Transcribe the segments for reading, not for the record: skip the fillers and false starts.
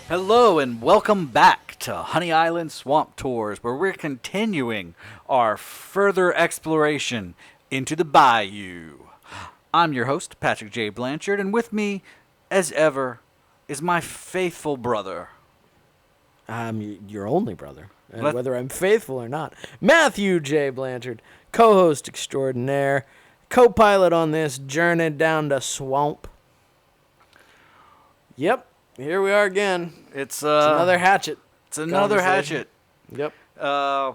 Hello and welcome back to Honey Island Swamp Tours, where we're continuing our further exploration into the bayou. I'm your host, Patrick J. Blanchard, and with me, as ever, is my faithful brother. I'm your only brother, and Let- whether I'm faithful or not, Matthew J. Blanchard, co-host extraordinaire, co-pilot on this journey down the swamp. Yep, here we are again. It's Another hatchet. It's another conversation. hatchet. Yep.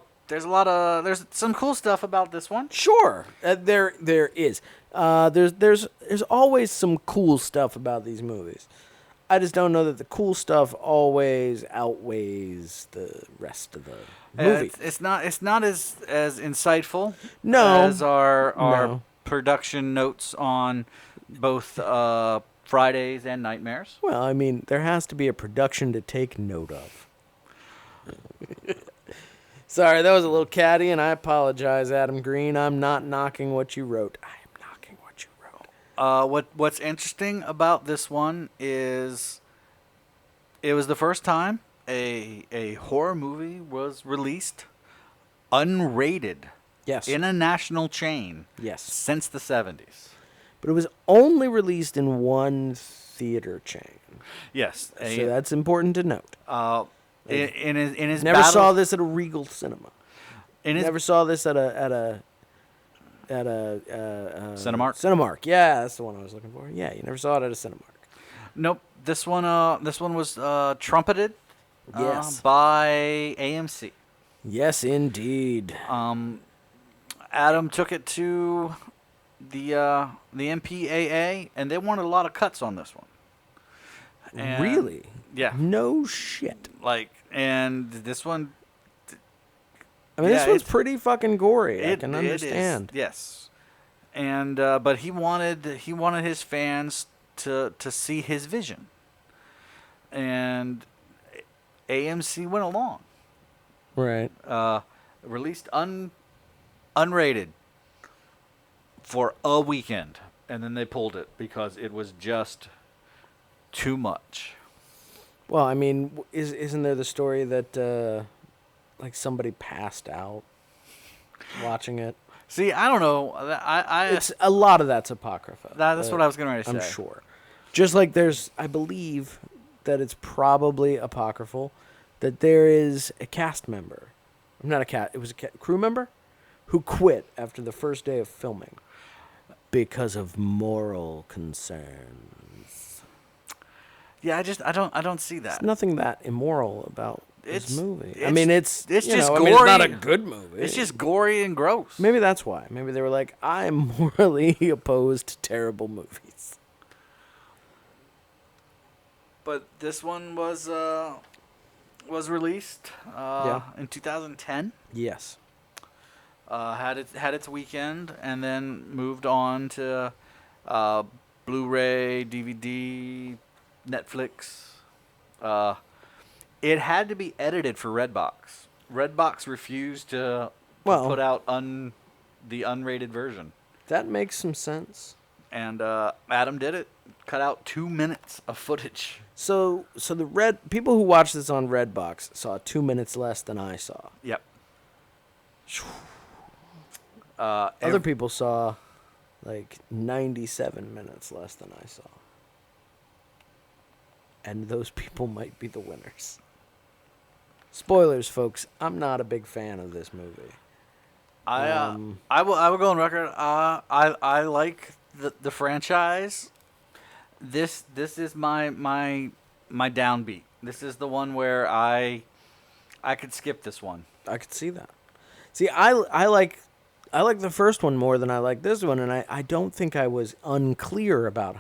There's some cool stuff about this one. Sure, there is. There's always some cool stuff about these movies. I just don't know that the cool stuff always outweighs the rest of the movie. It's not as insightful No. as our No. production notes on both Fridays and Nightmares. Well, I mean, there has to be a production to take note of. Sorry, that was a little catty, and I apologize, Adam Green. I'm not knocking what you wrote. I am knocking what you wrote. What's interesting about this one is it was the first time a horror movie was released unrated Yes. in a national chain Yes. since the 70s. But it was only released in one theater chain. Yes. So that's important to note. In his Never battle- saw this at a Regal cinema. in his Never saw this at a Cinemark? Cinemark. Yeah, that's the one I was looking for. Yeah, you never saw it at a Cinemark. Nope. This one was trumpeted Yes. by AMC. Yes, indeed. Adam took it to the MPAA, and they wanted a lot of cuts on this one. And- Really? Yeah. No shit. And this one, I mean, Yeah, this one's it's- pretty fucking gory. I it- can it is, understand. yes. And but he wanted his fans to see his vision, and AMC went along. Right. Released unrated for a weekend, and then they pulled it because it was just too much. Well, I mean, isn't there the story that like somebody passed out watching it? See, I don't know. I It's a lot of that's apocrypha. that's what I was going to say. I'm sure. Just like I believe that it's probably apocryphal that there is a cast member. Not a cat. It was a crew member who quit after the first day of filming because of moral concerns. Yeah, I don't see that. There's nothing that immoral about this It's- movie. I it's- mean, it's it's you just know, I mean, it's not a gory. good movie. It's just gory and gross. maybe that's why. Maybe they were like, I'm morally opposed to terrible movies. But this one was released in 2010. Yes. Had its weekend, and then moved on to Blu-ray, DVD, Netflix. It had to be edited for Redbox. Redbox refused to put out the unrated version, That makes some sense. and Adam did it. Cut out 2 minutes of footage. So the people who watched this on Redbox saw 2 minutes less than I saw. Yep. Other people saw like 97 minutes less than I saw. And those people might be the winners. Spoilers, folks. I'm not a big fan of this movie. I will go on record. I like the franchise. This is my downbeat. This is the one where I could skip this one. I could see that. See, I like the first one more than I like this one, and I don't think I was unclear about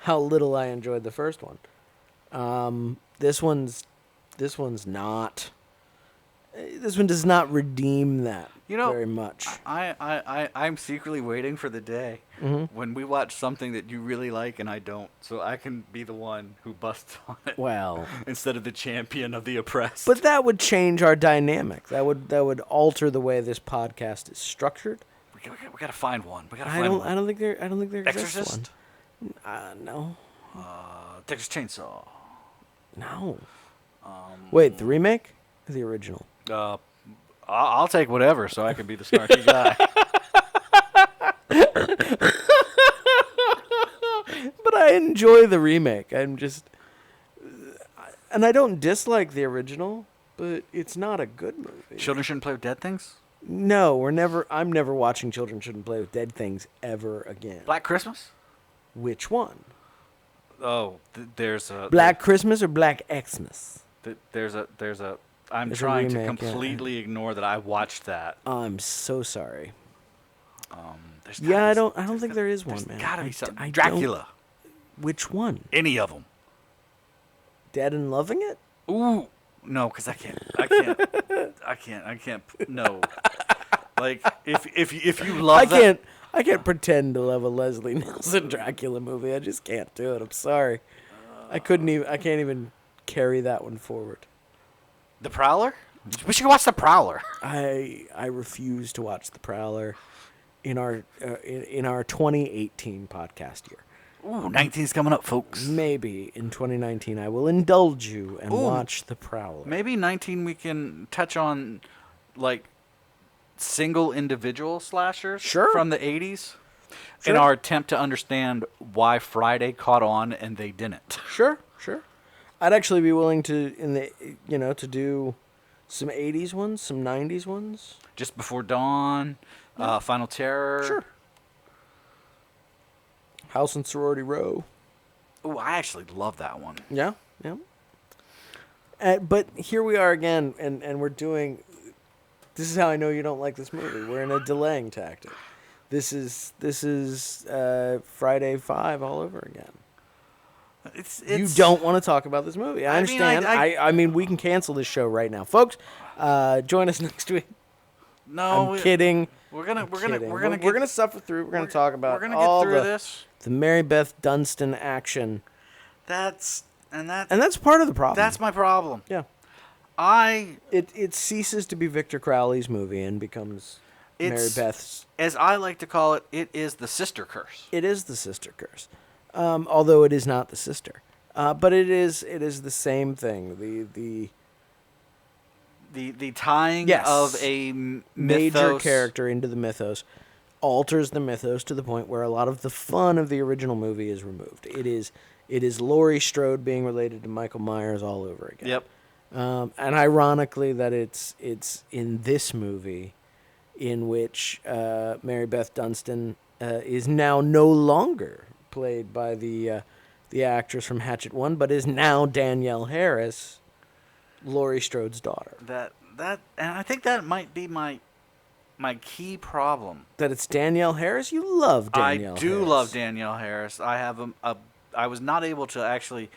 how little I enjoyed the first one. This one's not. This one does not redeem that very much. I'm secretly waiting for the day when we watch something that you really like and I don't, so I can be the one who busts on it. Well, instead of the champion of the oppressed. but that would change our dynamic. That would alter the way this podcast is structured. we gotta find one. I don't think there exists Exorcist? one. No. Texas Chainsaw. No. Wait, the remake or the original? I'll take whatever, so I can be the snarky guy. But I enjoy the remake. And I don't dislike the original, but it's not a good movie. Children shouldn't play with dead things. No, I'm never watching Children Shouldn't Play with Dead Things ever again. Black Christmas. Which one? Oh, there's a Black Christmas or Black Xmas? There's a. I'm There's a trying remake, to completely ignore that I watched that. I'm so sorry. There's Yeah, gotta I don't think there is one, There's man. gotta be something. I Dracula. Which one? Any of them. Dead and Loving It? Ooh, no, because I can't. No. Like if you love that. I can't pretend to love a Leslie Nielsen Dracula movie. I just can't do it. I'm sorry. I can't even carry that one forward. The Prowler? We should watch The Prowler. I refuse to watch The Prowler in our 2018 podcast year. Ooh, 19's coming up, folks. Maybe in 2019 I will indulge you and watch The Prowler. Maybe 19 we can touch on like single individual slashers from the 80s in our attempt to understand why Friday caught on and they didn't. Sure. I'd actually be willing to to do some 80s ones, some 90s ones. Just Before Dawn, Final Terror. Sure. House and Sorority Row. Oh, I actually love that one. Yeah. But here we are again, and we're doing. This is how I know you don't like this movie. We're in a delaying tactic. This is Friday 5 all over again. You don't want to talk about this movie. I understand. I mean, we can cancel this show right now, folks. Join us next week. No, I'm kidding. We're gonna suffer through. We're gonna talk about we're gonna get through this. The Mary Beth Dunstan action. That's part of the problem. That's my problem. Yeah. It ceases to be Victor Crowley's movie and becomes Mary Beth's. As I like to call it, it is the sister curse. It is the sister curse. Although it is not the sister. But it is the same thing. The tying of a major character into the mythos alters the mythos to the point where a lot of the fun of the original movie is removed. It is Laurie Strode being related to Michael Myers all over again. Yep. And ironically that it's in this movie in which Mary Beth Dunstan is now no longer played by the actress from Hatchet I, but is now Danielle Harris, Laurie Strode's daughter. And I think that might be my key problem. That it's Danielle Harris? You love Danielle Harris. I do love Danielle Harris. I have I was not able to actually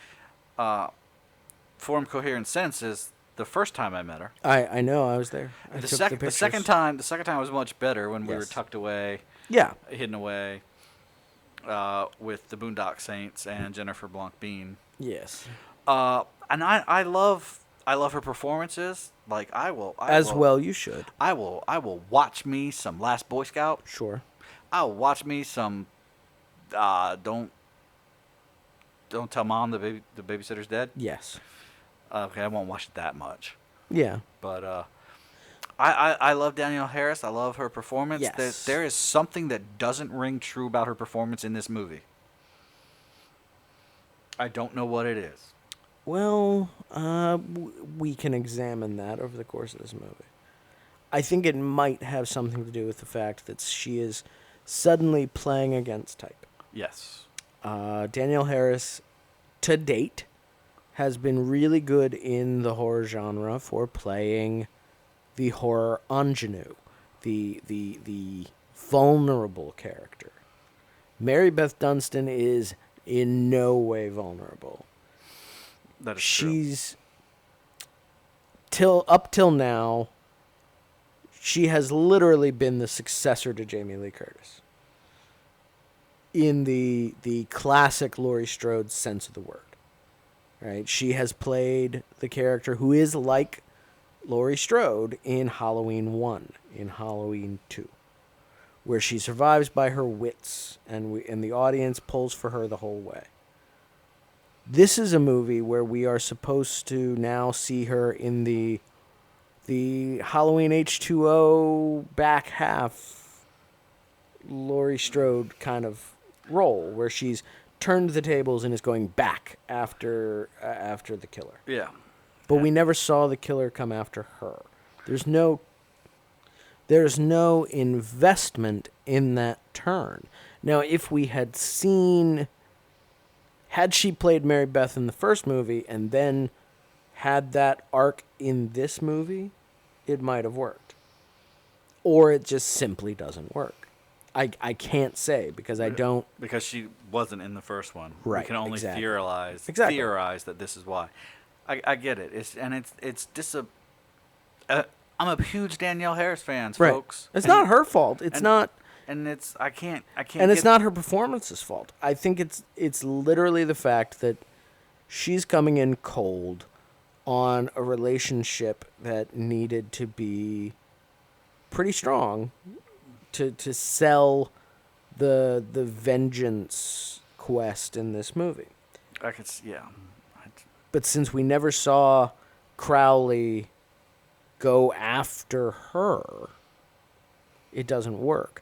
form coherent sentences the first time I met her. I know, I was there. The second time was much better when we were tucked away. Yeah. Hidden away. With the Boondock Saints and Jennifer Blanc Bean. Yes. And I love her performances. Like well you should. I will watch me some Last Boy Scout. Sure. I will watch me some Don't Tell Mom the Babysitter's Dead. Yes. Okay, I won't watch it that much. Yeah. But I love Danielle Harris. I love her performance. Yes. There is something that doesn't ring true about her performance in this movie. I don't know what it is. Well, we can examine that over the course of this movie. I think it might have something to do with the fact that she is suddenly playing against type. Yes. Danielle Harris, to date, has been really good in the horror genre for playing the horror ingenue, the vulnerable character. Mary Beth Dunstan is in no way vulnerable. That is She's up till now, she has literally been the successor to Jamie Lee Curtis in the classic Laurie Strode sense of the word. Right? She has played the character who is like Laurie Strode in Halloween 1, in Halloween 2, where she survives by her wits and the audience pulls for her the whole way. This is a movie where we are supposed to now see her in the Halloween H2O back half Laurie Strode kind of role, where she's turned the tables and is going back after the killer. Yeah. But we never saw the killer come after her. There's no investment in that turn. Now, if we had she played Mary Beth in the first movie and then had that arc in this movie, it might have worked. Or it just simply doesn't work. I can't say because I don't... Because she wasn't in the first one. Right, We can only exactly. theorize that this is why. I get it. I'm a huge Danielle Harris fan, Right. folks. It's not her fault. It's not... And I can't. And it's not her performance's fault. I think it's literally the fact that she's coming in cold on a relationship that needed to be pretty strong to sell the vengeance quest in this movie. Yeah. But since we never saw Crowley go after her, it doesn't work.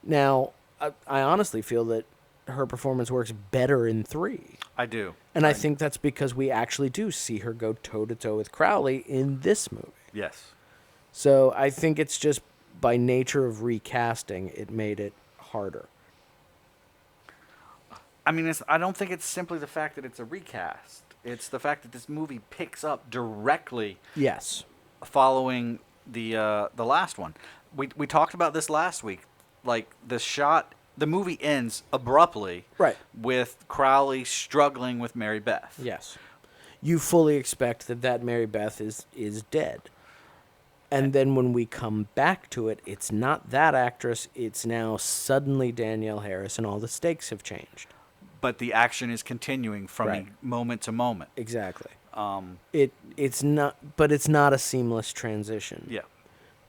Now, I honestly feel that her performance works better in 3. I do. And I think that's because we actually do see her go toe-to-toe with Crowley in this movie. Yes. So I think it's just by nature of recasting, it made it harder. I mean, I don't think it's simply the fact that it's a recast. It's the fact that this movie picks up directly Yes. following the last one. We talked about this last week. Like, the movie ends abruptly, Right. with Crowley struggling with Mary Beth. Yes. You fully expect that Mary Beth is dead. And then when we come back to it, it's not that actress. It's now suddenly Danielle Harris, and all the stakes have changed. But the action is continuing from Right. moment to moment. Exactly. It's not, but it's not a seamless transition. Yeah.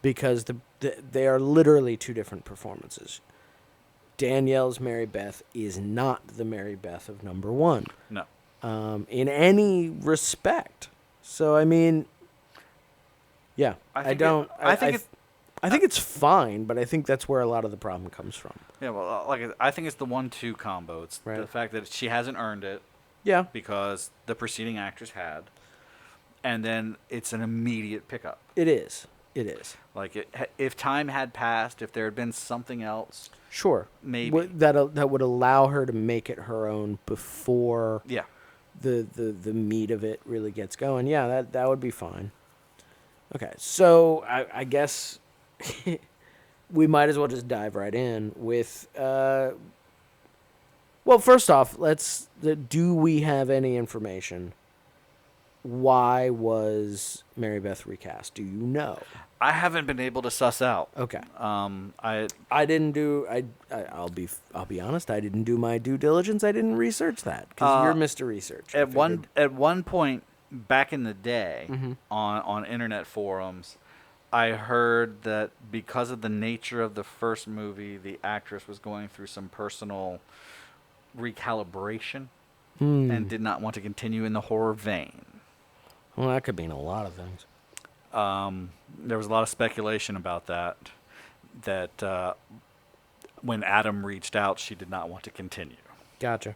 Because they are literally two different performances. Danielle's Mary Beth is not the Mary Beth of number 1. No. In any respect. So I mean, yeah, I think it's fine, but I think that's where a lot of the problem comes from. Yeah, well, I think it's the 1-2 combo. It's Right. the fact that she hasn't earned it Yeah, because the preceding actress had, and then it's an immediate pickup. it is. It is. Like, if time had passed, if there had been something else, Sure. maybe. That would allow her to make it her own before Yeah. the meat of it really gets going. Yeah, that would be fine. Okay, so I guess we might as well just dive right in with. Well, first off, do we have any information? Why was Mary Beth recast? Do you know? I haven't been able to suss out. Okay. I didn't do. I'll be honest. I didn't do my due diligence. I didn't research that because you're Mr. Research. at one point back in the day Mm-hmm. on internet forums, I heard that because of the nature of the first movie, the actress was going through some personal recalibration and did not want to continue in the horror vein. Well, that could mean a lot of things. There was a lot of speculation about that when Adam reached out, she did not want to continue. Gotcha.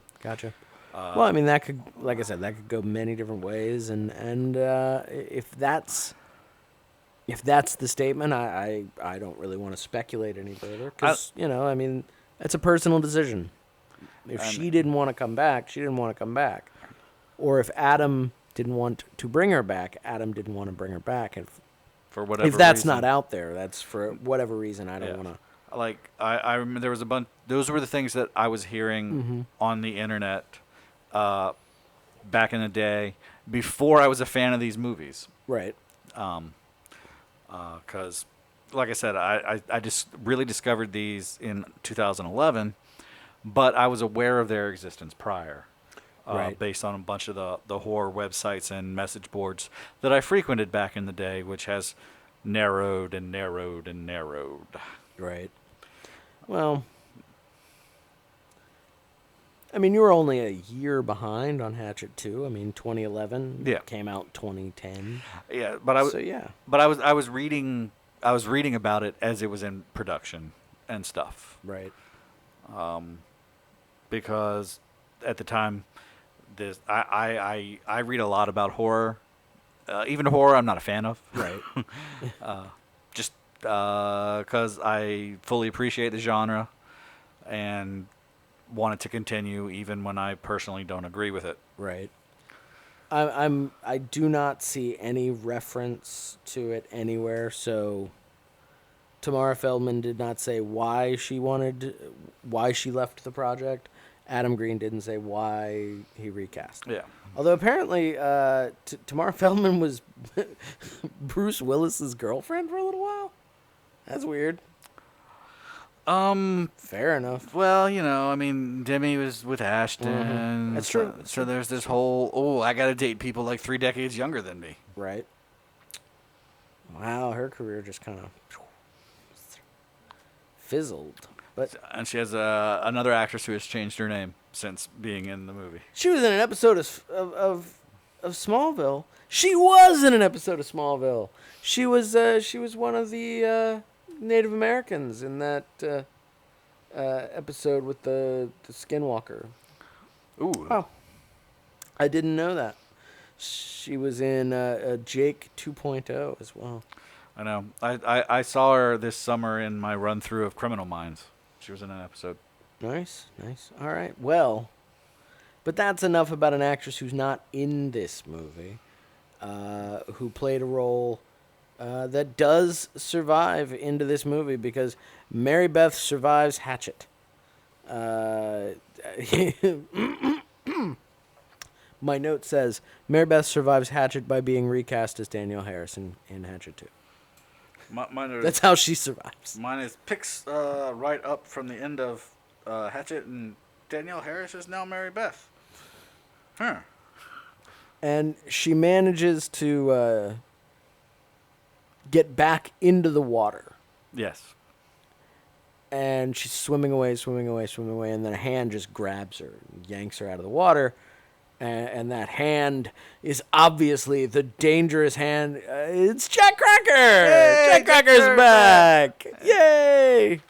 Well, I mean, that could, like I said, that could go many different ways, and if that's the statement, I don't really want to speculate any further because I mean, it's a personal decision. If she didn't want to come back, she didn't want to come back, or if Adam didn't want to bring her back, Adam didn't want to bring her back, and For whatever if that's reason. not out there, that's for whatever reason. I don't want to. Like, I remember there was a bunch. Those were the things that I was hearing Mm-hmm. on the internet back in the day before I was a fan of these movies. Right. Because, like I said, I just really discovered these in 2011, but I was aware of their existence prior. Right. Based on a bunch of the horror websites and message boards that I frequented back in the day, which has narrowed and narrowed and narrowed. Right. Well, I mean, you were only a year behind on Hatchet II. I mean, 2011 Yeah. came out 2010. Yeah, but I So yeah, but I was reading about it as it was in production and stuff right. because at the time this I read a lot about horror. Even horror, I'm not a fan of. Right. Just because I fully appreciate the genre and want it to continue, even when I personally don't agree with it. Right. I do not see any reference to it anywhere. So Tamara Feldman did not say why she left the project. Adam Green didn't say why he recast. Yeah. Although apparently Tamara Feldman was Bruce Willis's girlfriend for a little while. That's weird. Fair enough. Well, I mean, Demi was with Ashton. Mm-hmm. That's true. So there's this whole, I got to date people like 3 decades younger than me. Right. Wow, her career just kind of fizzled. And she has another actress who has changed her name since being in the movie. She was in an episode of Smallville. She was in an episode of Smallville. She was one of the Native Americans in that episode with the Skinwalker. Ooh. Oh, I didn't know that. She was in Jake 2.0 as well. I know. I saw her this summer in my run through of Criminal Minds. She was in an episode. Nice. All right. Well, but that's enough about an actress who's not in this movie, who played a role that does survive into this movie because Mary Beth survives Hatchet. My note says Mary Beth survives Hatchet by being recast as Danielle Harris in Hatchet 2. That's how she survives. Mine picks right up from the end of Hatchet, and Danielle Harris is now Mary Beth. Huh. And she manages to get back into the water. Yes. And she's swimming away, and then a hand just grabs her and yanks her out of the water. And that hand is obviously the dangerous hand. It's Jack Cracker! Yay, Jack Cracker's back! Yay!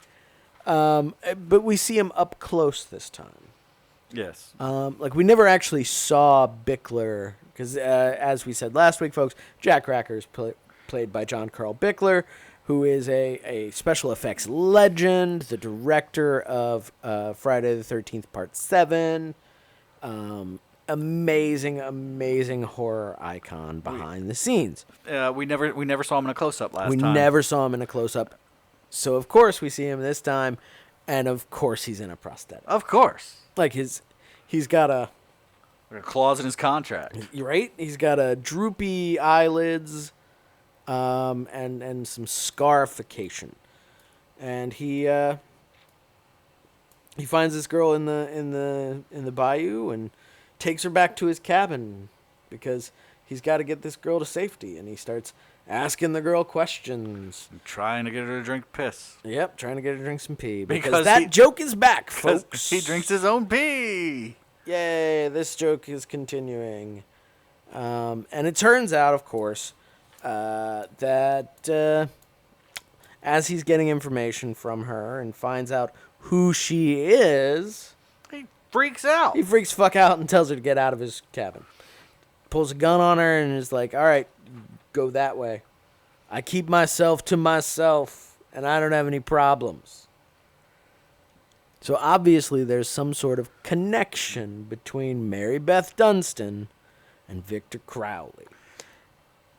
But we see him up close this time. Yes. We never actually saw Bickler, because as we said last week, folks, Jack Cracker is played by John Carl Bickler, who is a special effects legend, the director of Friday the 13th Part 7. Amazing horror icon behind the scenes. We never saw him in a close-up last time. We never saw him in a close-up. So, of course, we see him this time, and of course he's in a prosthetic. Of course. He's got a clause in his contract. Right? He's got a droopy eyelids, and some scarification. And he finds this girl in the bayou and takes her back to his cabin because he's got to get this girl to safety, and he starts asking the girl questions. I'm trying to get her to drink piss. Yep, trying to get her to drink some pee. Because that joke is back, folks. He drinks his own pee. Yay, this joke is continuing. And it turns out, of course, that as he's getting information from her and finds out who she is, He freaks out. he freaks fuck out and tells her to get out of his cabin. Pulls a gun on her and is like, all right, go that way. I keep myself to myself, and I don't have any problems. So obviously there's some sort of connection between Mary Beth Dunstan and Victor Crowley.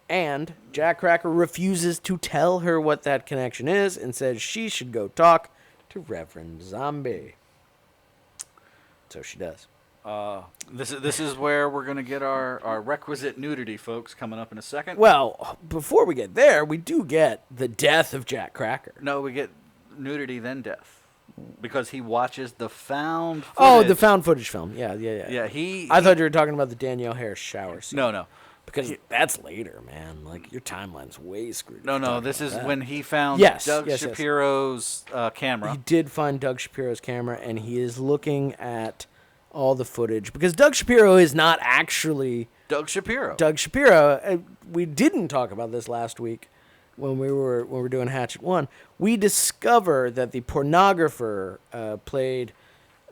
And Jack Cracker refuses to tell her what that connection is and says she should go talk to Reverend Zombie. So she does. This is where we're going to get our requisite nudity, folks, coming up in a second. Well, before we get there, we do get the death of Jack Cracker. No, we get nudity, then death. Because he watches the found footage. Oh, the found footage film. Yeah. Yeah, I thought you were talking about the Danielle Harris shower scene. No. Because that's later, man. Like, your timeline's way screwed. No, this is when he found Doug Shapiro's camera. He did find Doug Shapiro's camera, and he is looking at all the footage, because Doug Shapiro is not actually Doug Shapiro. Doug Shapiro. We didn't talk about this last week when we were doing Hatchet 1. We discover that the pornographer played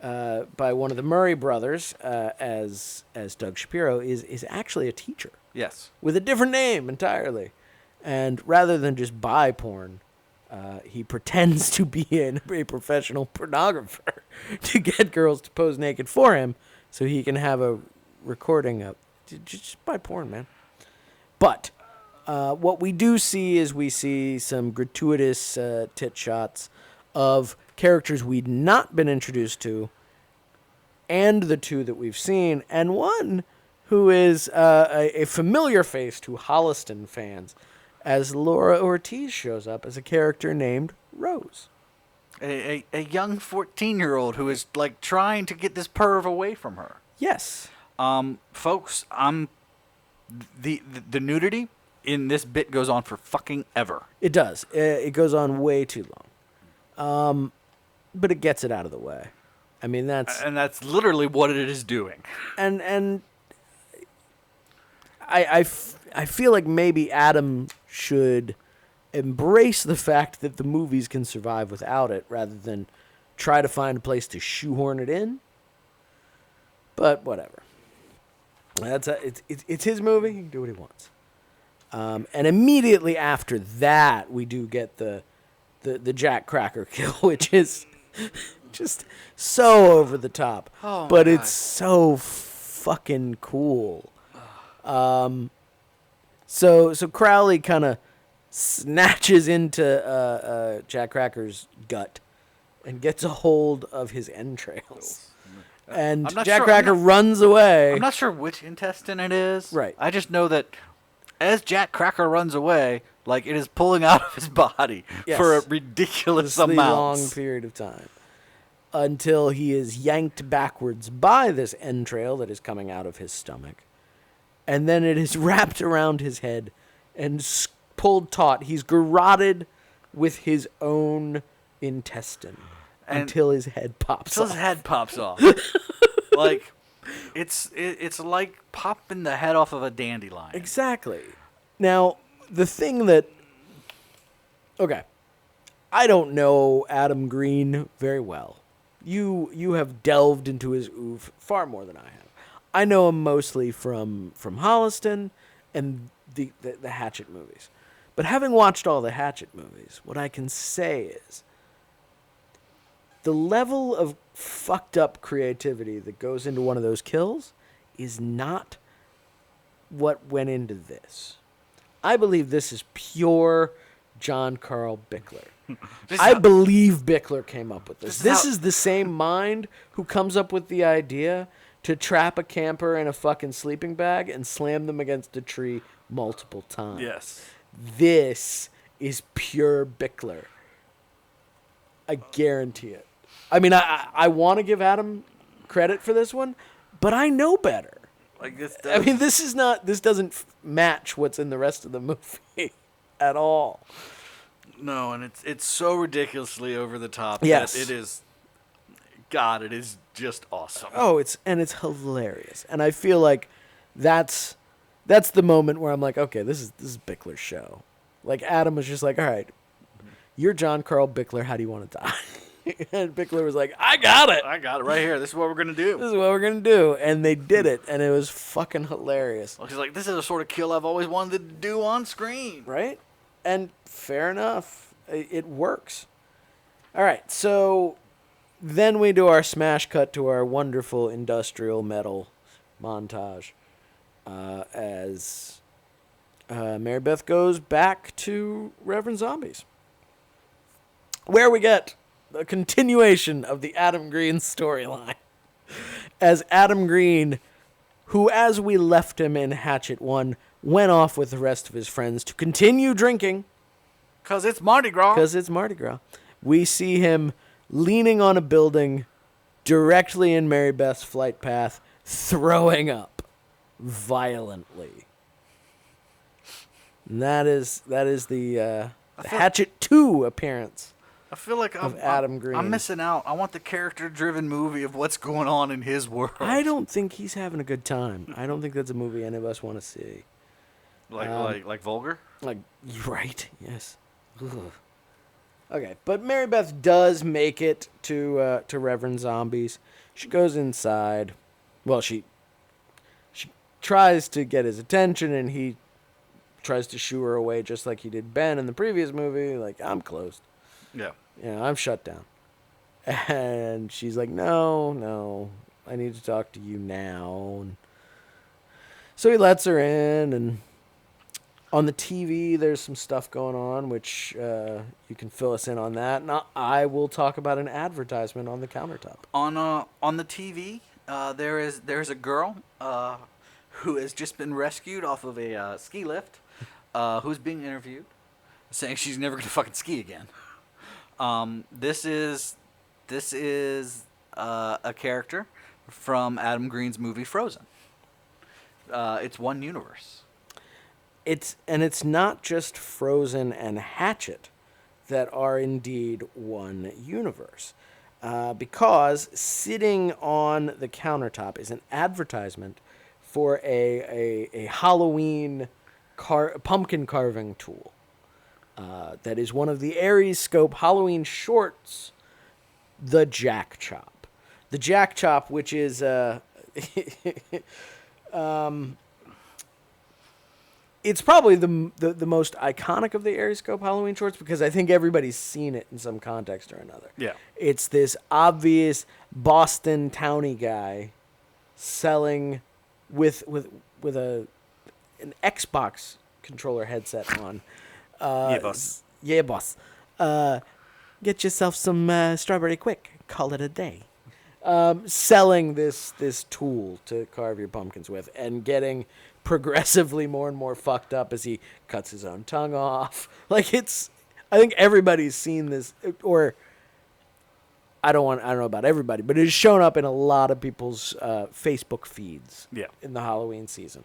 by one of the Murray brothers as Doug Shapiro is actually a teacher. Yes. With a different name entirely. And rather than just buy porn, he pretends to be a professional pornographer to get girls to pose naked for him so he can have a recording of... Just buy porn, man. But what we do see is we see some gratuitous tit shots of characters we'd not been introduced to, and the two that we've seen, and one who is a familiar face to Holliston fans, as Laura Ortiz shows up as a character named Rose. A young 14-year-old who is like trying to get this perv away from her. Yes. Folks, the nudity in this bit goes on for fucking ever. It does. It goes on way too long. But it gets it out of the way. I mean, that's literally what it is doing. And I feel like maybe Adam should embrace the fact that the movies can survive without it rather than try to find a place to shoehorn it in. But whatever. It's his movie. He can do what he wants. And immediately after that, we do get the Jack Cracker kill, which is just so over the top. Oh, but God. It's so fucking cool. So Crowley kind of snatches into Jack Cracker's gut and gets a hold of his entrails. And Jack Cracker runs away. I'm not sure which intestine it is. Right. I just know that as Jack Cracker runs away, like, it is pulling out of his body for a ridiculous amount. Long period of time. Until he is yanked backwards by this entrail that is coming out of his stomach. And then it is wrapped around his head and pulled taut. He's garroted with his own intestine until his head pops off. Until his head pops off. Like, it's like popping the head off of a dandelion. Exactly. Now, the thing that... Okay. I don't know Adam Green very well. You have delved into his oeuvre far more than I have. I know him mostly from Holliston and the Hatchet movies. But having watched all the Hatchet movies, what I can say is the level of fucked up creativity that goes into one of those kills is not what went into this. I believe this is pure John Carl Bickler. I believe Bickler came up with this. This is the same mind who comes up with the idea to trap a camper in a fucking sleeping bag and slam them against a tree multiple times. Yes. This is pure Bickler. I guarantee it. I mean, I want to give Adam credit for this one, but I know better. Like this. I mean, this doesn't match what's in the rest of the movie at all. No, and it's so ridiculously over the top. Yes. That it is. God, it is just awesome. Oh, it's hilarious, and I feel like that's the moment where I'm like, okay, this is Bickler's show. Like, Adam was just like, all right, you're John Carl Bickler. How do you want to die? And Bickler was like, I got it right here. This is what we're gonna do. This is what we're going to do. And they did it, and it was fucking hilarious. Well, he's like, this is a sort of kill I've always wanted to do on screen. Right? And fair enough. It works. All right, so then we do our smash cut to our wonderful industrial metal montage as Mary Beth goes back to Reverend Zombies, where we get a continuation of the Adam Green storyline. As Adam Green, who, as we left him in Hatchet 1, went off with the rest of his friends to continue drinking. Because it's Mardi Gras. We see him leaning on a building directly in Mary Beth's flight path, throwing up violently. And that is the Hatchet II appearance I feel like Adam Green. I'm missing out. I want the character-driven movie of what's going on in his world. I don't think he's having a good time. I don't think that's a movie any of us want to see. Like vulgar? Like, right? Yes. Ugh. Okay, but Mary Beth does make it to Reverend Zombie's. She goes inside. Well, she tries to get his attention, and he tries to shoo her away, just like he did Ben in the previous movie. Like, I'm closed. Yeah. I'm shut down. And she's like, no, I need to talk to you now. And so he lets her in, and on the TV, there's some stuff going on, which you can fill us in on that. And I will talk about an advertisement on the countertop. On the TV, there's a girl who has just been rescued off of a ski lift, who's being interviewed, saying she's never gonna fucking ski again. This is a character from Adam Green's movie Frozen. It's one universe. It's not just Frozen and Hatchet that are indeed one universe, because sitting on the countertop is an advertisement for a Halloween pumpkin carving tool. That is one of the Aries Scope Halloween shorts, the Jack Chop. The Jack Chop, which is it's probably the most iconic of the Aries Scope Halloween shorts, because I think everybody's seen it in some context or another. Yeah. It's this obvious Boston towny guy selling with an Xbox controller headset on. Yeah, boss. Yeah, boss. Get yourself some strawberry quick. Call it a day. Selling this tool to carve your pumpkins with, and getting progressively more and more fucked up as he cuts his own tongue off. Like, I think everybody's seen this, or I don't know about everybody, but it has shown up in a lot of people's Facebook feeds. Yeah. In the Halloween season.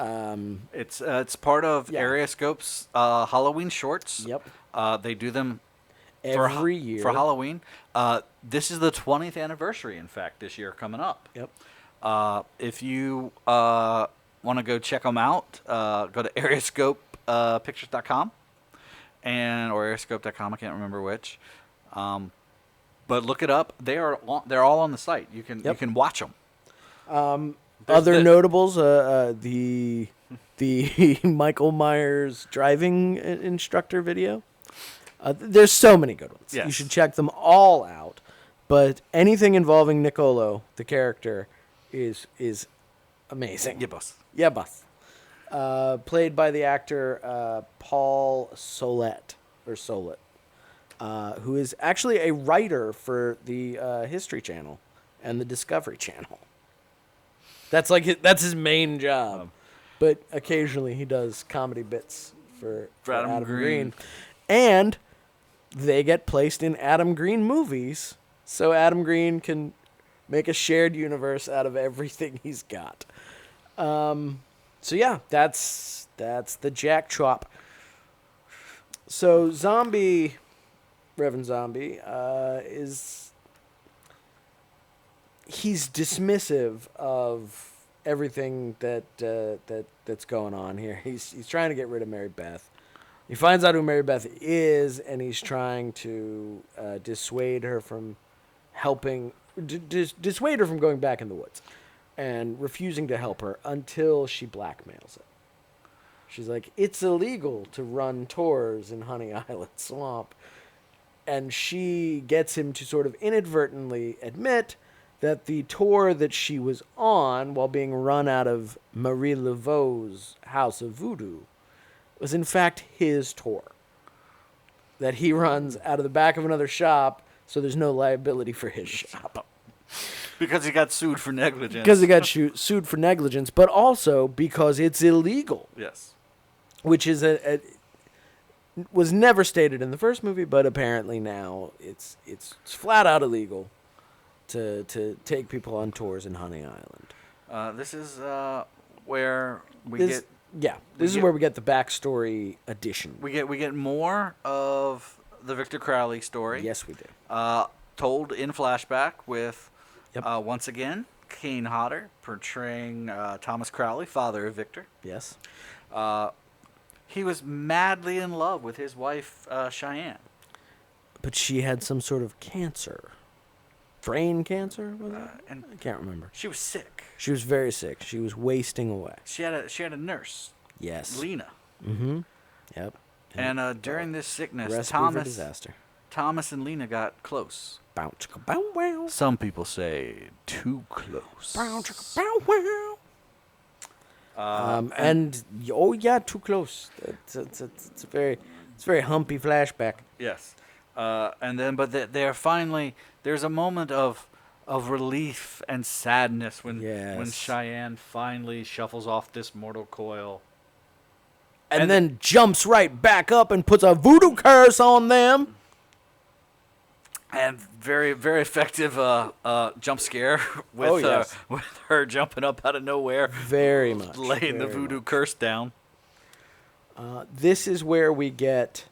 It's part of Arioscope's Halloween shorts. Yep. They do them every year for Halloween. This is the 20th anniversary, in fact, this year coming up. Yep. If you want to go check them out, go to arioscopepictures.com or arioscope.com. I can't remember which. But look it up. They're all on the site. You can watch them. Other notables, the Michael Myers driving instructor video. There's so many good ones. Yes. You should check them all out. But anything involving Nicolo, the character, is amazing. Yeah, boss. Yeah, boss. Played by the actor Paul Solet, who is actually a writer for the History Channel and the Discovery Channel. That's his main job. But occasionally he does comedy bits for Adam Green. And they get placed in Adam Green movies, so Adam Green can make a shared universe out of everything he's got. So yeah, that's the Jack Chop. So Reverend Zombie, he's dismissive of everything that's going on here. He's trying to get rid of Mary Beth. He finds out who Mary Beth is, and he's trying to dissuade her from dissuade her from going back in the woods, and refusing to help her until she blackmails it. She's like, it's illegal to run tours in Honey Island Swamp. And she gets him to sort of inadvertently admit that the tour that she was on while being run out of Marie Laveau's House of Voodoo was in fact his tour. That he runs out of the back of another shop, so there's no liability for his shop. Because he got sued for negligence. Because he got sued for negligence, but also because it's illegal. Yes. Which is was never stated in the first movie, but apparently now it's flat out illegal to take people on tours in Honey Island. This is where this is where we get the backstory addition. We get more of the Victor Crowley story. Yes, we do. Told in flashback with, Yep. once again, Kane Hodder portraying Thomas Crowley, father of Victor. Yes. He was madly in love with his wife, Cheyenne. But she had some sort of cancer. Brain cancer, was it? And I can't remember. she was sick. She was very sick. She was wasting away. She had a nurse, Yes. Lena. Mm-hmm. Yep. And during this sickness, Recipe for disaster. Thomas and Lena got close. Bow chicka bow wow. Some people say too close. Bow chicka bow wow. And oh yeah, too close. It's a very humpy flashback. Yes. And then, but they're finally, there's a moment of relief and sadness when Yes. Cheyenne finally shuffles off this mortal coil. And then jumps right back up and puts a voodoo curse on them. And very, very effective jump scare with, yes. with her jumping up out of nowhere. Very much. Laying the very voodoo much. curse down. This is where we get,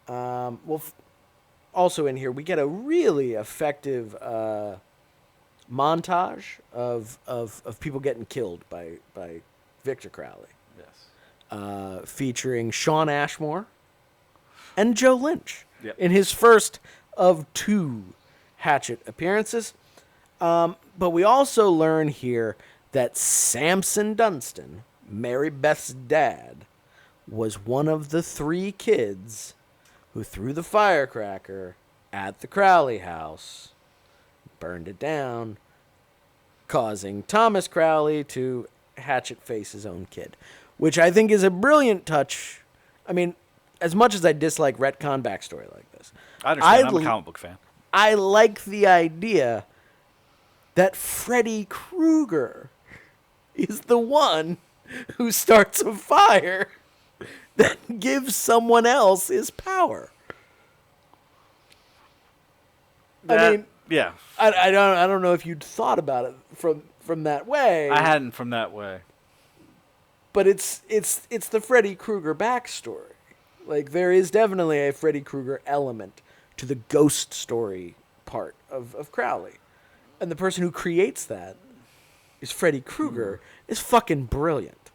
also in here, we get a really effective montage of people getting killed by Victor Crowley. Yes. Featuring Shawn Ashmore and Joe Lynch Yep. in his first of 2 Hatchet appearances. But we also learn here that Samson Dunstan, Mary Beth's dad, was one of the 3 kids who threw the firecracker at the Crowley house, burned it down, causing Thomas Crowley to hatchet face his own kid, which I think is a brilliant touch. I mean, as much as I dislike retcon backstory like this, I understand. I'm a comic book fan. I like the idea that Freddy Krueger is the one who starts a fire that gives someone else his power. I mean, yeah. I don't know if you'd thought about it from that way. I hadn't from that way. But it's the Freddy Krueger backstory. Like, there is definitely a Freddy Krueger element to the ghost story part of Crowley. And the person who creates that is Freddy Krueger is fucking brilliant.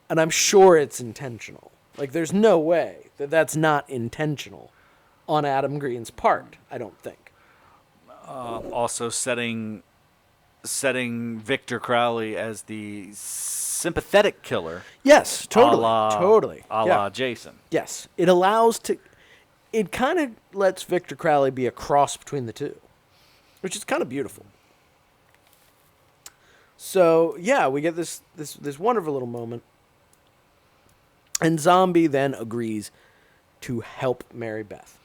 And I'm sure it's intentional. Like, there's no way that that's not intentional on Adam Green's part, I don't think. Also setting Victor Crowley as the sympathetic killer. Yes, totally. Totally. A la Jason. Yes. It kind of lets Victor Crowley be a cross between the two, which is kind of beautiful. So, yeah, we get this wonderful little moment. And Zombie then agrees to help Mary Beth.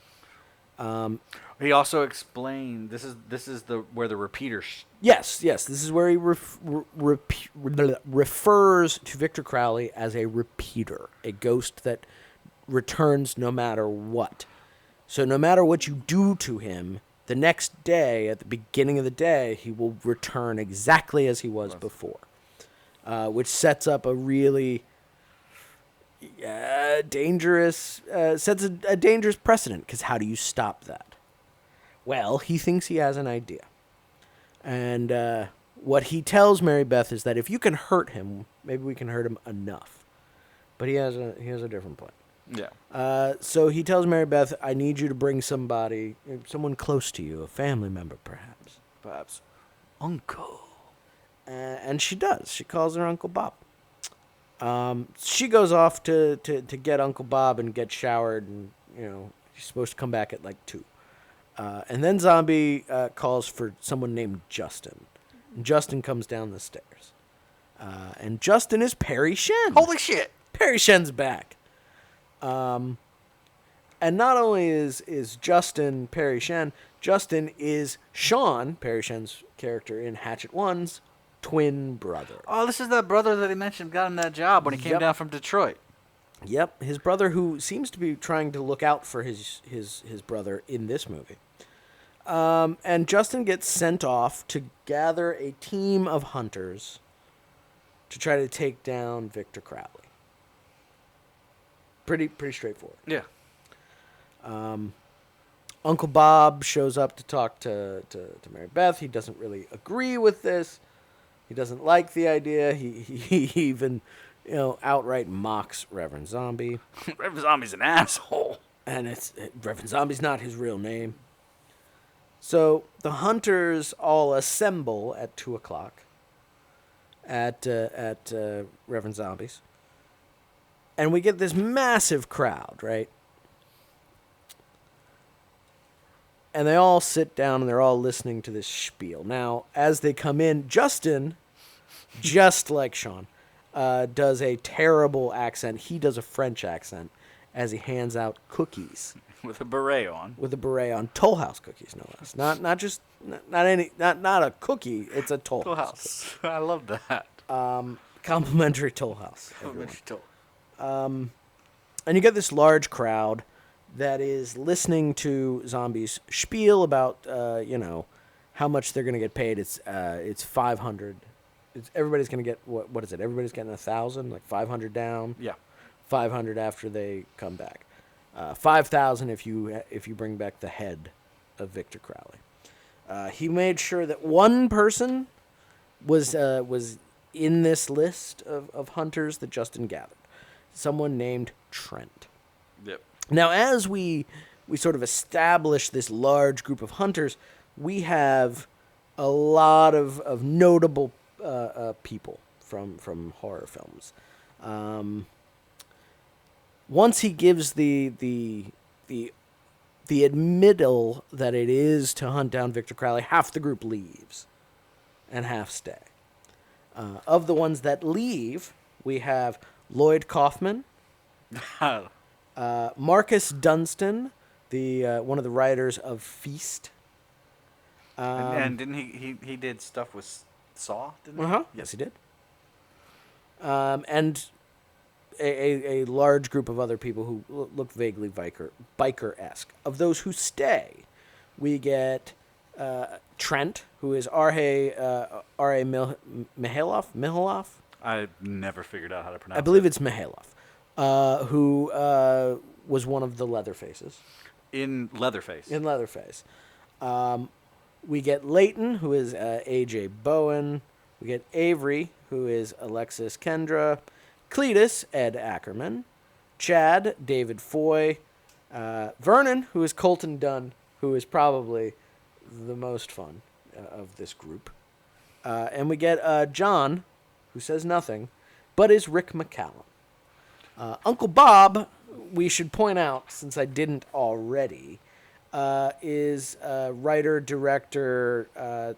He also explained this is where the repeater. Yes. This is where he refers to Victor Crowley as a repeater, a ghost that returns no matter what. So no matter what you do to him, the next day, at the beginning of the day, he will return exactly as he was before, which sets up a really dangerous precedent. Because how do you stop that? Well, he thinks he has an idea. And what he tells Mary Beth is that if you can hurt him, maybe we can hurt him enough. But he has a different plan. Yeah. So he tells Mary Beth, I need you to bring someone close to you, a family member perhaps. Perhaps. Uncle. And she does. She calls her Uncle Bob. She goes off to get Uncle Bob and get showered, and she's supposed to come back at like 2. And then Zombie calls for someone named Justin. And Justin comes down the stairs. And Justin is Perry Shen. Holy shit! Perry Shen's back. And not only is Justin Perry Shen, Justin is Sean, Perry Shen's character in Hatchet 1's twin brother. Oh, this is that brother that he mentioned got him that job when he came down from Detroit. Yep, his brother, who seems to be trying to look out for his brother in this movie. And Justin gets sent off to gather a team of hunters to try to take down Victor Crowley. Pretty straightforward. Yeah. Uncle Bob shows up to talk to Mary Beth. He doesn't really agree with this. He doesn't like the idea. He even, outright mocks Reverend Zombie. Reverend Zombie's an asshole. And Reverend Zombie's not his real name. So the hunters all assemble at 2:00 at Reverend Zombie's. And we get this massive crowd, right? And they all sit down and they're all listening to this spiel. Now, as they come in, Justin, just like Sean, does a terrible accent. He does a French accent as he hands out cookies. With a beret on. With a beret on. Toll House cookies, no less. Not a cookie, it's a Toll House. I love that. Complimentary Toll House. Complimentary Toll. And you get this large crowd that is listening to Zombie's spiel about, how much they're going to get paid. It's $500. Everybody's going to get, what is it? Everybody's getting $1,000, like $500 down. Yeah. $500 after they come back. $5,000 if you bring back the head of Victor Crowley. He made sure that one person was in this list of hunters that Justin gathered. Someone named Trent. Yep. Now, as we sort of establish this large group of hunters, we have a lot of notable people from horror films. Once he gives the admittal that it is to hunt down Victor Crowley, half the group leaves and half stay. Of the ones that leave, we have Lloyd Kaufman, Marcus Dunstan, the one of the writers of Feast. And didn't he did stuff with Saw, didn't he? Yes, he did. And a large group of other people who look vaguely biker-esque. Of those who stay, we get Trent, who is R.A. Mihailoff? I never figured out how to pronounce it. I believe it's Mihailoff, who was one of the Leatherfaces. In Leatherface. In Leatherface. We get Leighton, who is A.J. Bowen. We get Avery, who is Alexis Kendra. Cletus, Ed Ackerman. Chad, David Foy. Vernon, who is Colton Dunn, who is probably the most fun of this group. And we get John, who says nothing, but is Rick McCallum. Uncle Bob, we should point out, since I didn't already, is writer, director...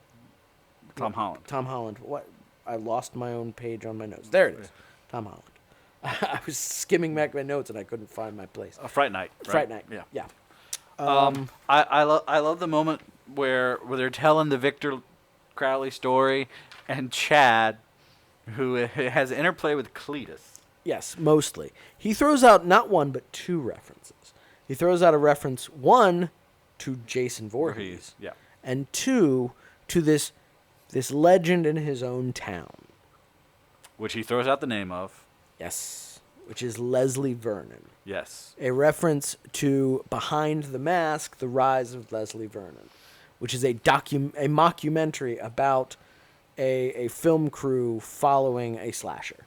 Tom Holland. Tom Holland. What? I lost my own page on my notes. There it is. Tom Holland. I was skimming back my notes and I couldn't find my place. Fright Night. Right? Fright Night. Yeah. Yeah. I love the moment where they're telling the Victor Crowley story, and Chad, who has interplay with Cletus. Yes, mostly. He throws out not one but two references. He throws out a reference, one, to Jason Voorhees. Yeah. And two, to this legend in his own town. Which he throws out the name of. Yes. Which is Leslie Vernon. Yes. A reference to Behind the Mask, The Rise of Leslie Vernon, which is a mockumentary about a film crew following a slasher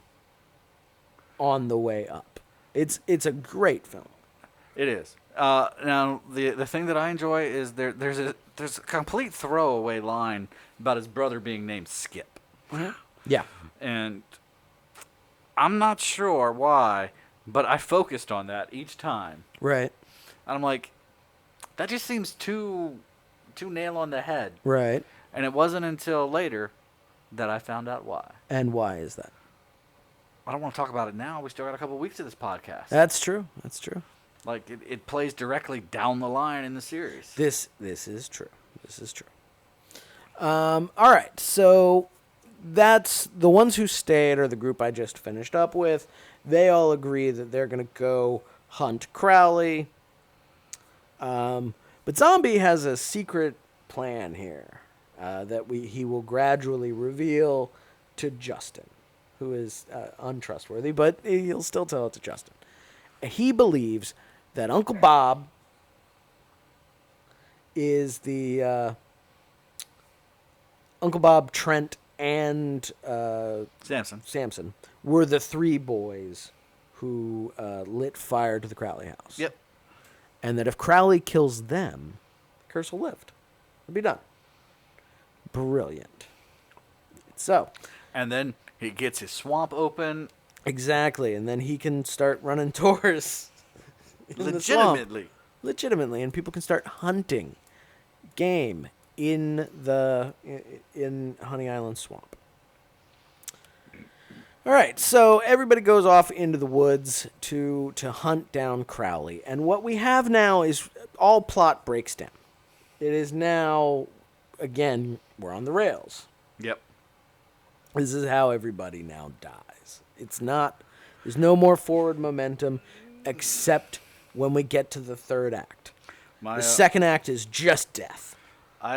on the way up. It's a great film. It is. Now, the thing that I enjoy is there's a complete throwaway line about his brother being named Skip. Mm-hmm. Yeah. And I'm not sure why, but I focused on that each time. Right. And I'm like, that just seems too nail on the head. Right. And it wasn't until later that I found out why. And why is that? I don't want to talk about it now. We still got a couple weeks of this podcast. That's true. That's true. Like, it plays directly down the line in the series. This is true. This is true. All right. So that's the ones who stayed are the group I just finished up with. They all agree that they're going to go hunt Crowley. But Zombie has a secret plan here that he will gradually reveal to Justin, who is untrustworthy, but he'll still tell it to Justin. He believes that Uncle Bob is the Uncle Bob, Trent, and Samson were the three boys who lit fire to the Crowley house. Yep. And that if Crowley kills them, the curse will lift. It'll be done. Brilliant. So. And then he gets his swamp open. Exactly. And then he can start running tours. Legitimately. Legitimately. And people can start hunting game in Honey Island Swamp. All right, so everybody goes off into the woods to hunt down Crowley. And what we have now is all plot breaks down. It is now, again, we're on the rails. Yep. This is how everybody now dies. There's no more forward momentum except when we get to the third act. The second act is just death,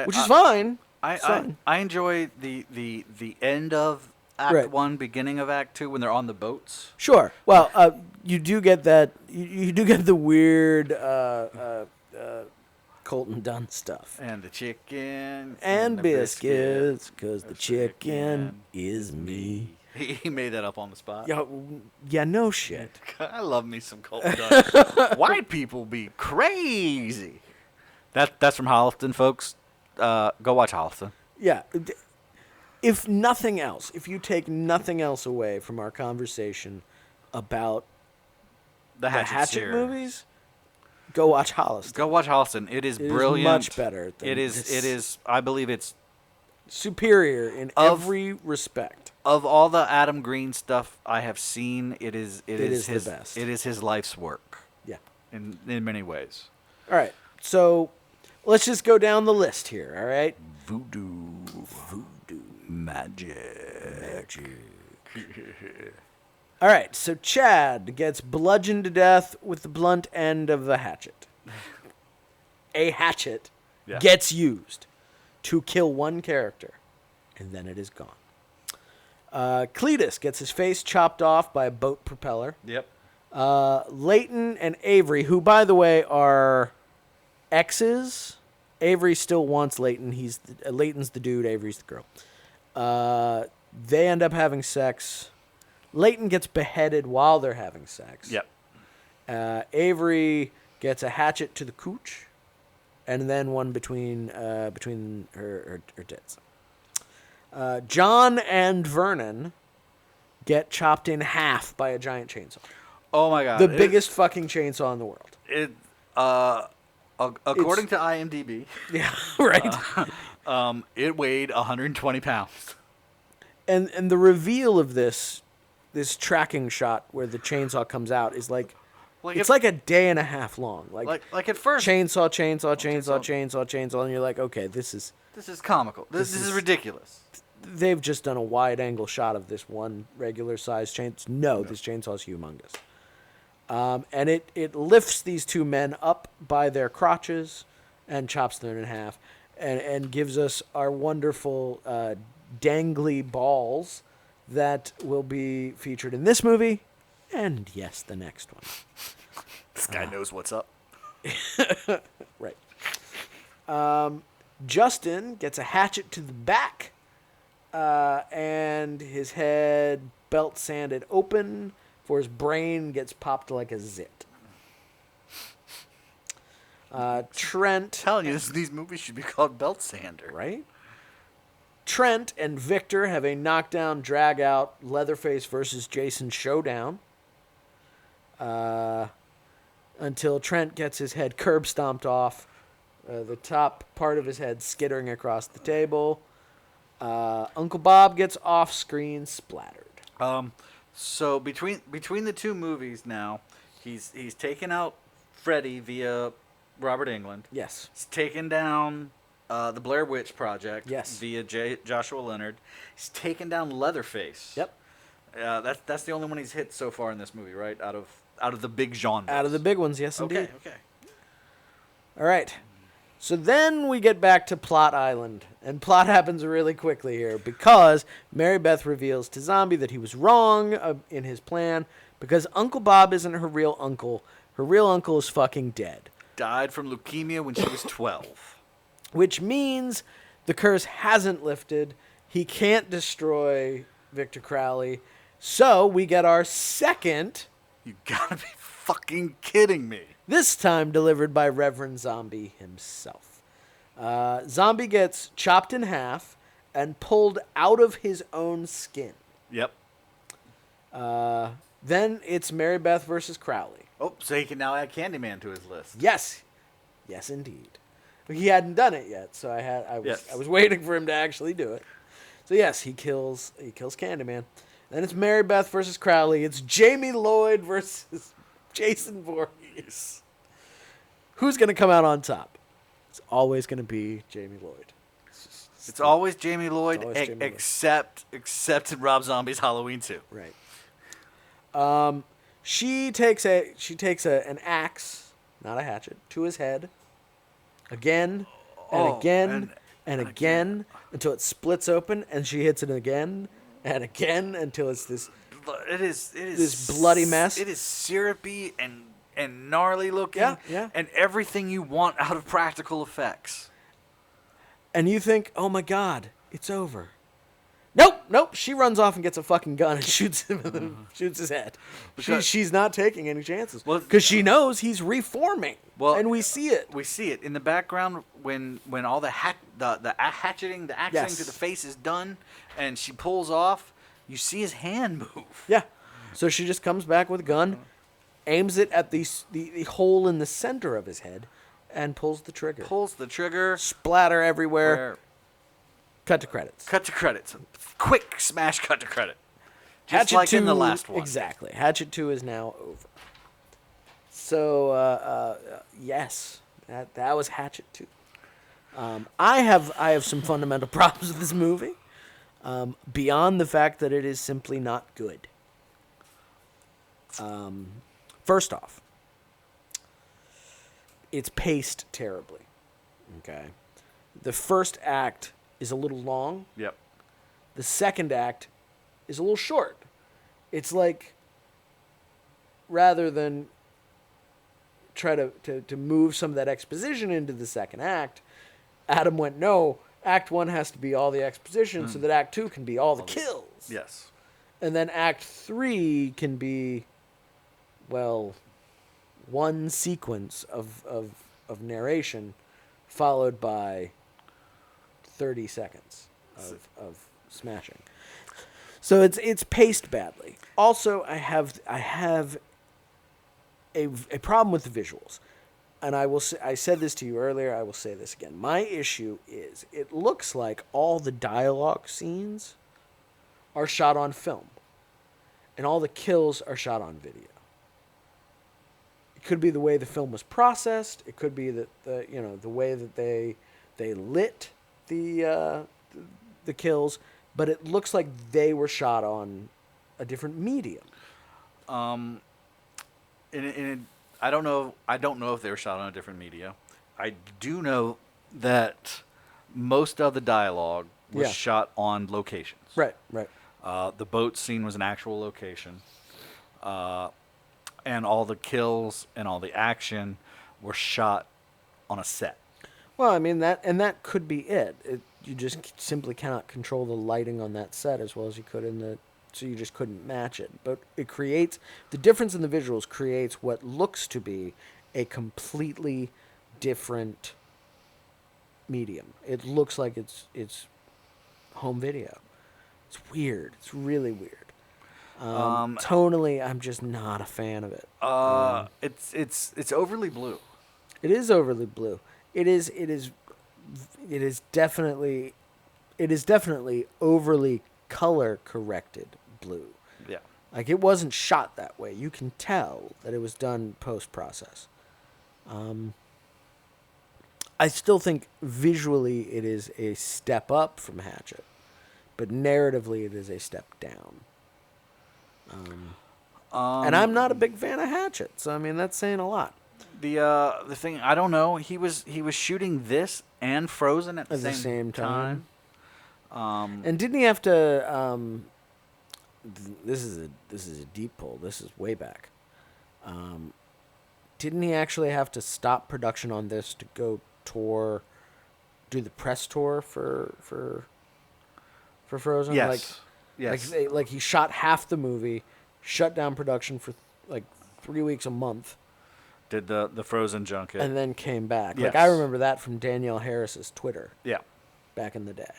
which is fine. I enjoy the end of Act 1, beginning of Act 2 when they're on the boats. Sure. Well, you do get that. You do get the weird Colton Dunn stuff. And the chicken. And biscuits, because the chicken is me. He made that up on the spot. Yeah, no shit. I love me some Colton Dunn. White people be crazy. That's from Holliston, folks. Go watch Holliston. Yeah. If nothing else, if you take nothing else away from our conversation about the Hatchet movies, go watch Holliston. Go watch Holliston. It is brilliant. Much better than it is. I believe it's superior in every respect. Of all the Adam Green stuff I have seen, it is his the best. It is his life's work. Yeah. In many ways. All right. So let's just go down the list here, all right? Voodoo. Magic. All right, so Chad gets bludgeoned to death with the blunt end of the hatchet. A hatchet gets used to kill one character, and then it is gone. Cletus gets his face chopped off by a boat propeller. Yep. Leighton and Avery, who, by the way, are exes. Avery still wants Leighton. Leighton's the dude, Avery's the girl. They end up having sex. Leighton gets beheaded while they're having sex. Yep. Avery gets a hatchet to the cooch, and then one between her tits. John and Vernon get chopped in half by a giant chainsaw. Oh my god! The biggest fucking chainsaw in the world. According to IMDb. Yeah, right. It weighed 120 pounds. And the reveal of this tracking shot where the chainsaw comes out is like a day and a half long. Like at first, chainsaw, and you're like, okay, this is comical. This is ridiculous. They've just done a wide angle shot of this one regular size chainsaw. No, this chainsaw is humongous. And it lifts these two men up by their crotches and chops them in half, and gives us our wonderful dangly balls that will be featured in this movie, and yes, the next one. This guy knows what's up. Right. Justin gets a hatchet to the back, and his head belt sanded open, for his brain gets popped like a zit. Trent... telling you, these movies should be called Belt Sander. Right? Trent and Victor have a knockdown, drag-out, Leatherface versus Jason showdown. Until Trent gets his head curb stomped off, the top part of his head skittering across the table. Uncle Bob gets off-screen splattered. So between the two movies now, he's taken out Freddy via Robert Englund. Yes. He's taken down the Blair Witch Project. Yes. Via Joshua Leonard. He's taken down Leatherface. Yep. That's the only one he's hit so far in this movie, right? Out of the big genres. Out of the big ones, yes, indeed. Okay. All right. So then we get back to Plot Island, and plot happens really quickly here because Mary Beth reveals to Zombie that he was wrong in his plan because Uncle Bob isn't her real uncle. Her real uncle is fucking dead. Died from leukemia when she was 12. which means the curse hasn't lifted. He can't destroy Victor Crowley. So we get our second, You gotta be fucking kidding me. this time delivered by Reverend Zombie himself. Zombie gets chopped in half and pulled out of his own skin. Yep. Then it's Mary Beth versus Crowley. Oh, so he can now add Candyman to his list. Yes. Yes, indeed. But he hadn't done it yet, so I was waiting for him to actually do it. So yes, he kills Candyman. Then it's Mary Beth versus Crowley. It's Jamie Lloyd versus Jason Voorhees. Who's going to come out on top? It's always going to be Jamie Lloyd. It's always Jamie Lloyd, always Jamie Lloyd. except in Rob Zombie's Halloween 2. Right. She takes an axe, not a hatchet, to his head. Again and again until it splits open, and she hits it again and again until it's this bloody mess. It is syrupy and gnarly looking. Yeah. And everything you want out of practical effects. And you think, oh my God, it's over. Nope. She runs off and gets a fucking gun and shoots him, shoots his head. She's not taking any chances because she knows he's reforming. Well, and we see it. We see it in the background when all the hatcheting, the axing to the face is done, and she pulls off. You see his hand move. Yeah. So she just comes back with a gun, aims it at the hole in the center of his head, and pulls the trigger. Splatter everywhere. Cut to credits. Quick smash cut to credit. Just Hatchet like 2, in the last one. Exactly. Hatchet 2 is now over. So, yes, that was Hatchet 2. I have some fundamental problems with this movie, beyond the fact that it is simply not good. First off, it's paced terribly. Okay, the first act is a little long. Yep. The second act is a little short. It's like, rather than try to move some of that exposition into the second act, Adam went, no, Act 1 has to be all the exposition so that Act 2 can be all the kills. Yes. And then Act 3 can be, well, one sequence of narration followed by 30 seconds of smashing. So it's paced badly. Also, I have a problem with the visuals. And I said this to you earlier, I will say this again. My issue is it looks like all the dialogue scenes are shot on film. And all the kills are shot on video. It could be the way the film was processed. It could be that the way that they lit the kills, but it looks like they were shot on a different medium. I don't know if they were shot on a different media. I do know that most of the dialogue was shot on locations. Right. The boat scene was an actual location. And all the kills and all the action were shot on a set. Well, I mean, that could be it. You just simply cannot control the lighting on that set as well as you could so you just couldn't match it. But it creates, the difference in the visuals creates what looks to be a completely different medium. It looks like it's home video. It's weird. It's really weird. Tonally, I'm just not a fan of it. It's overly blue. It is overly blue. It is definitely overly color corrected blue. Yeah. Like, it wasn't shot that way. You can tell that it was done post process. I still think visually it is a step up from Hatchet, but narratively it is a step down. And I'm not a big fan of Hatchet, so I mean that's saying a lot. The thing, I don't know. He was shooting this and Frozen at the same time. And didn't he have to? This is a deep pull. This is way back. Didn't he actually have to stop production on this to go tour do the press tour for Frozen. Yes. Yes. Like he shot half the movie, shut down production for like 3 weeks a month, Did the Frozen junket. and then came back. Yes. Like I remember that from Danielle Harris's Twitter Yeah. back in the day.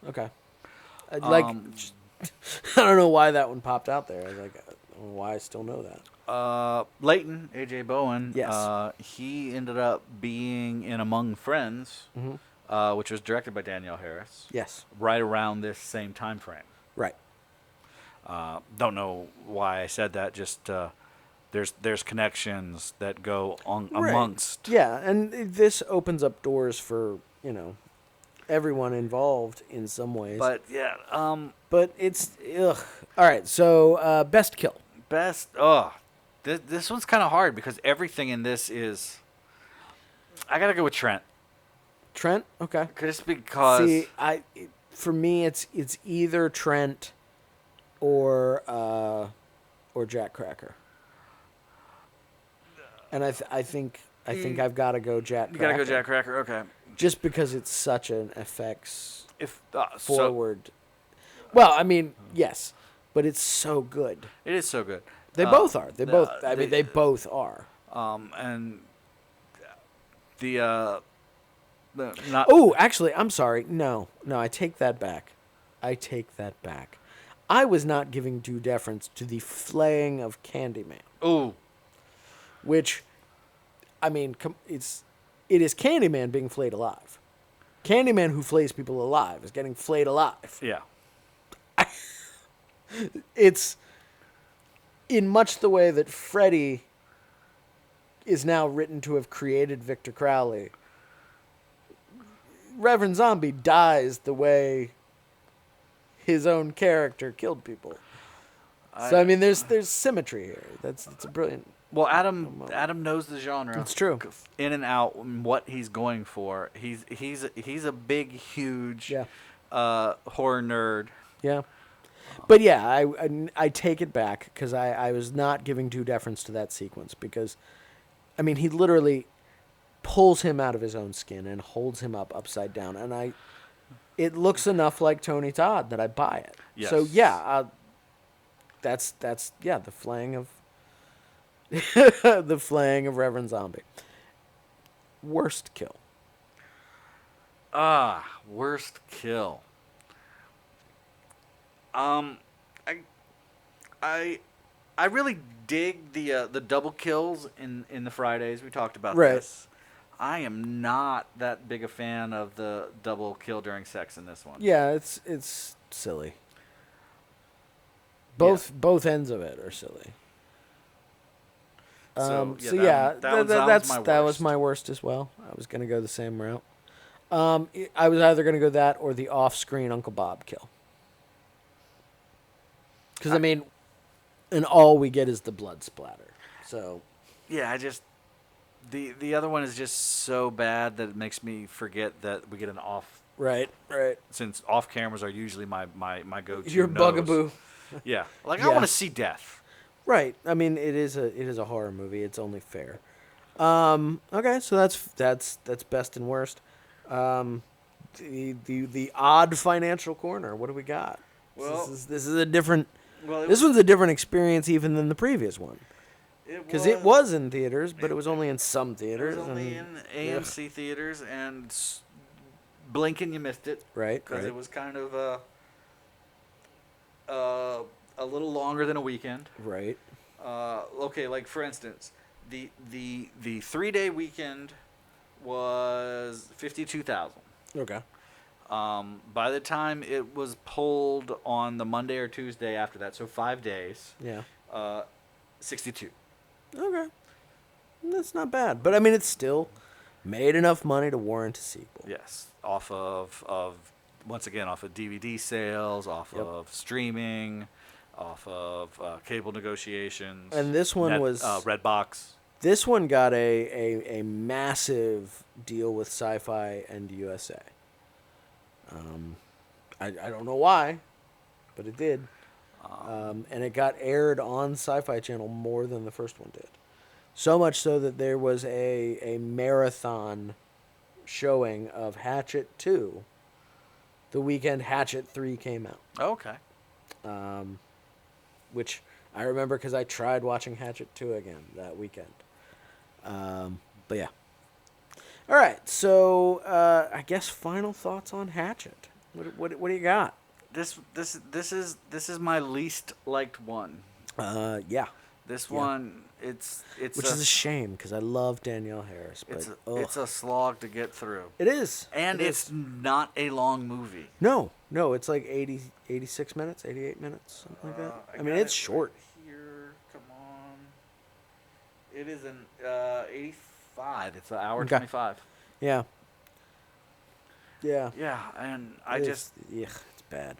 Okay. I don't know why that one popped out there. I don't know why I still know that. Leighton, A.J. Bowen, Yes. he ended up being in Among Friends, which was directed by Danielle Harris, Yes. right around this same time frame. Right. Don't know why I said that. Just there's connections that go on amongst. Yeah, and this opens up doors for, everyone involved in some ways. But yeah, But it's ugh. All right, so best kill. best. This one's kind of hard because everything in this is. I gotta go with Trent. Trent, okay. Just because. See, for me it's either Trent or Jack Cracker. And I think I've got to go Jack Cracker. You gotta go Jack Cracker. Okay. Just because it's such an effects If forward. Well, I mean, yes, but it's so good. it is so good. They both are. They both. I mean, they both are. And the not. Oh, actually, I'm sorry. No, I take that back. I was not giving due deference to the flaying of Candyman, Ooh. which, I mean, it is Candyman being flayed alive. Candyman who flays people alive is getting flayed alive. Yeah. It's in much the way that Freddy is now written to have created Victor Crowley. Reverend Zombie dies the way his own character killed people. So I mean, there's symmetry here. It's a brilliant. Well, Adam knows the genre. It's true. In and out, and what he's going for. He's a big, huge, horror nerd. Yeah. But yeah, I take it back because I was not giving due deference to that sequence because, I mean, he literally pulls him out of his own skin and holds him up upside down, and it looks enough like Tony Todd that I buy it. Yes. So yeah, that's the flaying of the flaying of Reverend Zombie. Worst kill. Worst kill. I really dig the double kills in the Fridays. We talked about this. I am not that big a fan of the double kill during sex in this one. Yeah, it's silly. Both ends of it are silly. That was my worst as well. I was gonna go the same route. I was either gonna go that or the off-screen Uncle Bob kill. Because I mean, and all we get is the blood splatter. So yeah, I just the other one is just so bad that it makes me forget that we get an off. Right. Since off cameras are usually my go-to. Your bugaboo. Yeah, I want to see death. Right. I mean, it is a horror movie. It's only fair. Okay, so that's best and worst. The odd financial corner. What do we got? Well, this is a different. This one's a different experience even than the previous one. Because it was in theaters, but it was only in some theaters. It was only in AMC theaters, and blink and you missed it. Right. Because it was kind of a little longer than a weekend. Right. Okay, like for instance, the 3-day weekend was $52,000. Okay. By the time it was pulled on the Monday or Tuesday after that, so 5 days. Yeah. 62. Okay. That's not bad, but I mean, it's still made enough money to warrant a sequel. Yes, off of once again off of DVD sales, off of streaming, off of cable negotiations. And this one was Redbox. This one got a massive deal with Sci-Fi and USA. I don't know why, but it did. And it got aired on Sci-Fi Channel more than the first one did. So much so that there was a marathon showing of Hatchet II the weekend Hatchet III came out. Okay. Which I remember because I tried watching Hatchet 2 again that weekend. But yeah. All right, so I guess final thoughts on Hatchet. What do you got? This is my least liked one. Yeah. This Yeah. one, it's Which is a shame because I love Danielle Harris, but it's a slog to get through. It is. And it's not a long movie. No, it's like 86 minutes, 88 minutes, something like that. I mean, it's short. Here, come on. It is an 85. It's an hour Okay. 25. Yeah. Yeah. Yeah, and It's bad.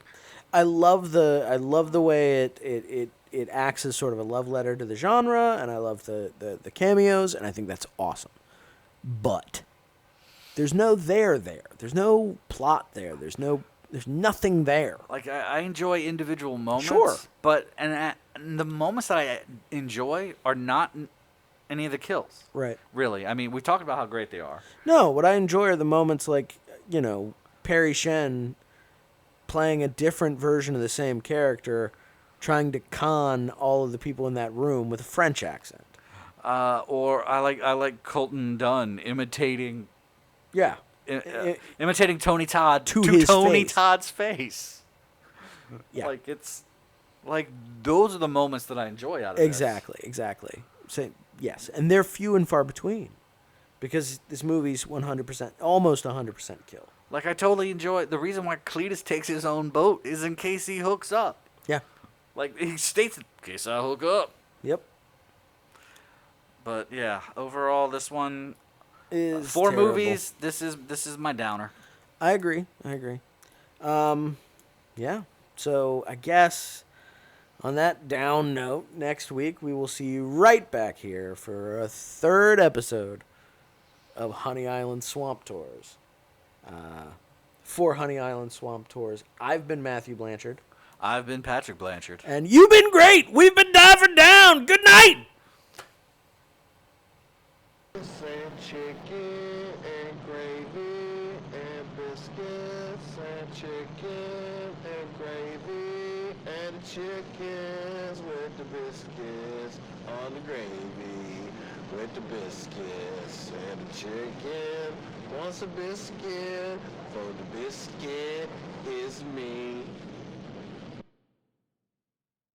I love the way it acts as sort of a love letter to the genre, and I love the cameos, and I think that's awesome. But there's no there. There's no plot there. There's nothing there. Like I enjoy individual moments, Sure. but and the moments that I enjoy are not any of the kills. Right. Really, I mean, we talked about how great they are. No, what I enjoy are the moments like, Perry Shen playing a different version of the same character, trying to con all of the people in that room with a French accent. Or I like Colton Dunn imitating Yeah. imitating Tony Todd To his Tony face. Todd's face. Yeah. Like it's like those are the moments that I enjoy out of this. Exactly. So, yes, and they're few and far between because this movie's 100%, almost 100% kill. Like I totally enjoy the reason why Cletus takes his own boat is in case he hooks up. Yeah. Like he states, in case I hook up. Yep. But yeah, overall, this one Is four terrible. movies. This is my downer. I agree. Yeah. So I guess on that down note, next week we will see you right back here for a third episode of Honey Island Swamp Tours. For Honey Island Swamp Tours, I've been Matthew Blanchard. I've been Patrick Blanchard. And you've been great. We've been diving down. Good night. And chicken and gravy and biscuits and chicken and gravy and chickens with the biscuits on the gravy with the biscuits and the chicken wants a biscuit for the